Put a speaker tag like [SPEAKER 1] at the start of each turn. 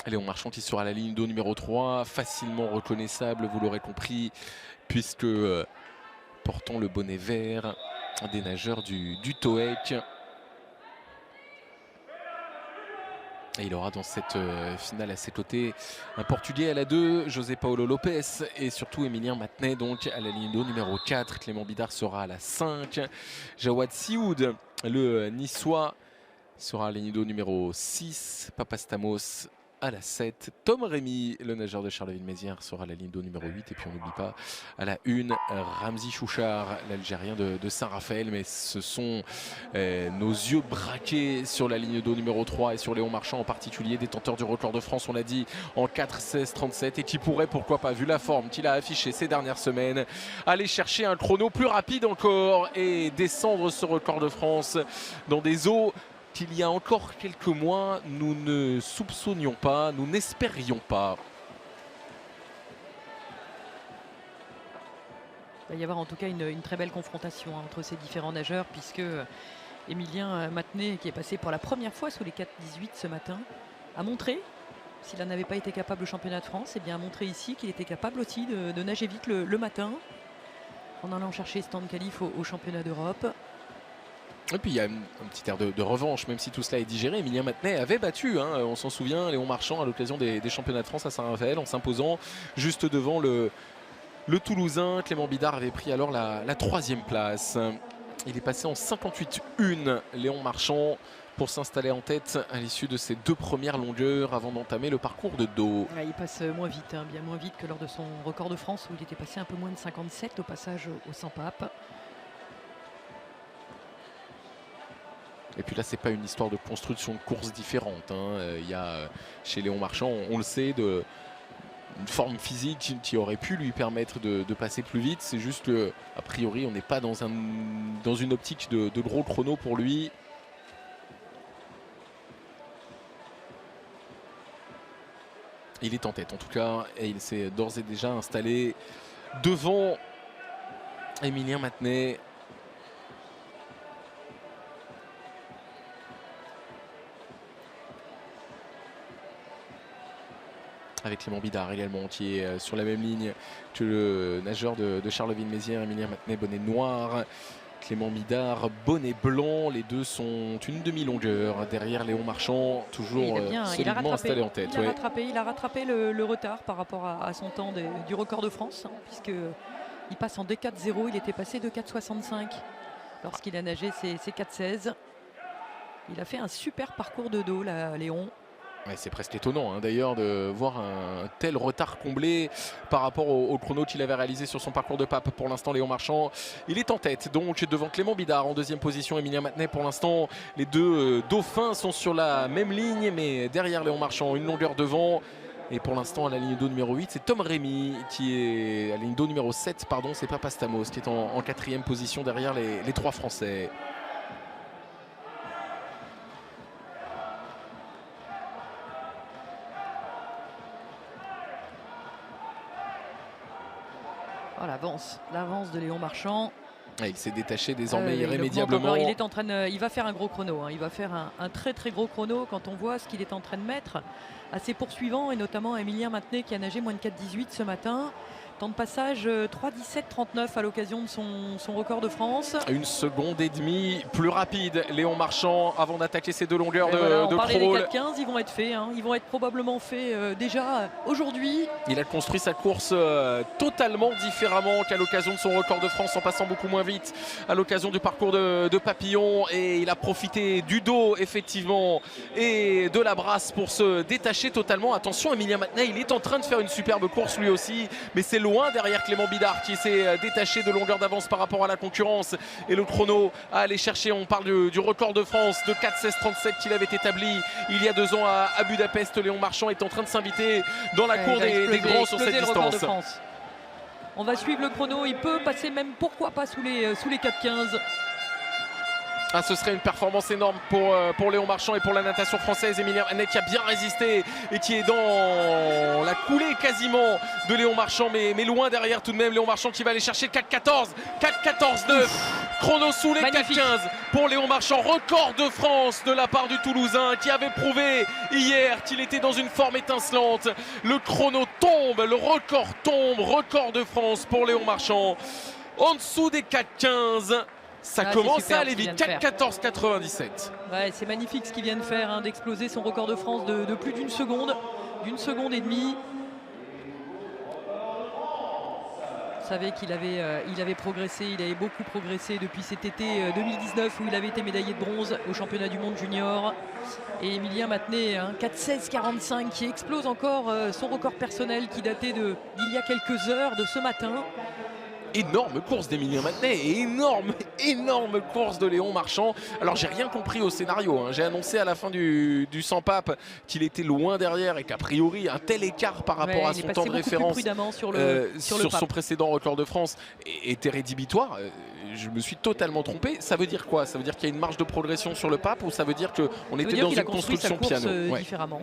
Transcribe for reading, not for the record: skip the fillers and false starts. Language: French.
[SPEAKER 1] Léon Marchand qui sera à la ligne d'eau numéro 3, facilement reconnaissable, vous l'aurez compris, puisque portant le bonnet vert des nageurs du TOEC. Et il aura dans cette finale à ses côtés un Portugais à la 2, José Paulo Lopes et surtout Emilien Matenet donc à la ligne d'eau numéro 4. Clément Bidard sera à la 5. Jawad Sioud, le niçois, sera à la ligne d'eau numéro 6. Papastamos à la 7. Tom Rémy, le nageur de Charleville-Mézières, sera à la ligne d'eau numéro 8. Et puis on n'oublie pas à la 1, Ramzi Chouchard, l'Algérien de Saint-Raphaël. Mais ce sont nos yeux braqués sur la ligne d'eau numéro 3 et sur Léon Marchand en particulier, détenteur du record de France, on l'a dit, en 4:16:37 et qui pourrait, pourquoi pas, vu la forme qu'il a affichée ces dernières semaines, aller chercher un chrono plus rapide encore et descendre ce record de France dans des eaux qu'il y a encore quelques mois, nous ne soupçonnions pas, nous n'espérions pas.
[SPEAKER 2] Il va y avoir en tout cas une très belle confrontation entre ces différents nageurs, puisque Emilien Matenet, qui est passé pour la première fois sous les 4:18 ce matin, a montré, s'il n'en avait pas été capable au championnat de France, et bien a montré ici qu'il était capable aussi de nager vite le matin, en allant chercher stand qualif au championnat d'Europe.
[SPEAKER 1] Et puis il y a un petit air de revanche, même si tout cela est digéré. Emilien Matenet avait battu, on s'en souvient, Léon Marchand à l'occasion des championnats de France à Saint-Raphaël en s'imposant juste devant le Toulousain. Clément Bidard avait pris alors la 3e place. Il est passé en 58:1, Léon Marchand, pour s'installer en tête à l'issue de ses 2 premières longueurs avant d'entamer le parcours de dos.
[SPEAKER 2] Ouais, il passe moins vite, bien moins vite que lors de son record de France où il était passé un peu moins de 57 au passage au 100 papes.
[SPEAKER 1] Et puis là, c'est pas une histoire de construction de course différente. Il y a chez Léon Marchand, on le sait, une forme physique qui aurait pu lui permettre de passer plus vite. C'est juste qu'a priori, on n'est pas dans une optique de gros chrono pour lui. Il est en tête en tout cas et il s'est d'ores et déjà installé devant Emilien Matenet. Avec Clément Bidard également qui est sur la même ligne que le nageur de Charleville-Mézières, Emilien Matenet, bonnet noir. Clément Bidard, bonnet blanc. Les deux sont une demi-longueur derrière Léon Marchand, toujours solidement installé en tête.
[SPEAKER 2] Il a rattrapé le retard par rapport à son temps du record de France, puisqu'il passe en D4-0. Il était passé de 4,65 lorsqu'il a nagé ses 4,16. Il a fait un super parcours de dos, là, Léon.
[SPEAKER 1] Ouais, c'est presque étonnant d'ailleurs de voir un tel retard comblé par rapport au chrono qu'il avait réalisé sur son parcours de pape. Pour l'instant, Léon Marchand, il est en tête donc devant Clément Bidard en 2e position. Emilien Matenet, pour l'instant, les deux dauphins sont sur la même ligne, mais derrière Léon Marchand, une longueur devant. Et pour l'instant, à la ligne d'eau numéro 8, c'est Tom Rémy qui est à la ligne d'eau numéro 7, pardon, c'est Papastamos qui est en 4e position derrière les 3 Français.
[SPEAKER 2] Oh, l'avance de Léon Marchand.
[SPEAKER 1] Et il s'est détaché désormais irrémédiablement.
[SPEAKER 2] Il va faire un gros chrono. Il va faire un très très gros chrono quand on voit ce qu'il est en train de mettre à ses poursuivants et notamment à Emilien Matenet qui a nagé moins de 4,18 ce matin. Temps de passage 3,17,39 à l'occasion de son record de France.
[SPEAKER 1] 1,5 seconde plus rapide Léon Marchand avant d'attaquer ces 2 longueurs de
[SPEAKER 2] crawl.
[SPEAKER 1] Les
[SPEAKER 2] 4,15, ils vont être faits. Ils vont être probablement faits déjà aujourd'hui.
[SPEAKER 1] Il a construit sa course totalement différemment qu'à l'occasion de son record de France en passant beaucoup moins vite à l'occasion du parcours de Papillon. Et il a profité du dos effectivement et de la brasse pour se détacher totalement. Attention, Emilien Matenet, il est en train de faire une superbe course lui aussi. Mais c'est loin derrière Clément Bidard qui s'est détaché de longueur d'avance par rapport à la concurrence et le chrono à aller chercher. On parle du record de France de 4,16,37 qu'il avait établi il y a 2 ans à Budapest. Léon Marchand est en train de s'inviter dans la cour des grands sur cette distance.
[SPEAKER 2] On va suivre le chrono, il peut passer même pourquoi pas sous les 4,15.
[SPEAKER 1] Ah, ce serait une performance énorme pour Léon Marchand et pour la natation française. Émilien Manet qui a bien résisté et qui est dans la coulée quasiment de Léon Marchand, mais loin derrière tout de même. Léon Marchand qui va aller chercher 4,14, 4,14,9. Chrono sous les 4,15 pour Léon Marchand. Record de France de la part du Toulousain qui avait prouvé hier qu'il était dans une forme étincelante. Le chrono tombe, le record tombe. Record de France pour Léon Marchand. En dessous des 4,15. Ça commence à aller vite, 4,14,97.
[SPEAKER 2] Ouais, c'est magnifique ce qu'il vient de faire, hein, d'exploser son record de France de plus d'une seconde et demie. Vous savez qu'il avait progressé, il avait beaucoup progressé depuis cet été 2019 où il avait été médaillé de bronze au championnat du monde junior. Et Émilien Matenay, 4,16,45 qui explose encore son record personnel qui datait d'il y a quelques heures de ce matin.
[SPEAKER 1] Énorme course d'Émilien Matenay et énorme course de Léon Marchand. Alors j'ai rien compris au scénario, hein. J'ai annoncé à la fin du 100 pape qu'il était loin derrière et qu'a priori un tel écart par rapport à son temps de référence sur son précédent record de France était rédhibitoire. Je me suis totalement trompé. Ça veut dire quoi? Ça veut dire qu'il y a une marge de progression sur le pape ou ça veut dire qu'on était dans une construction piano?
[SPEAKER 2] Différemment.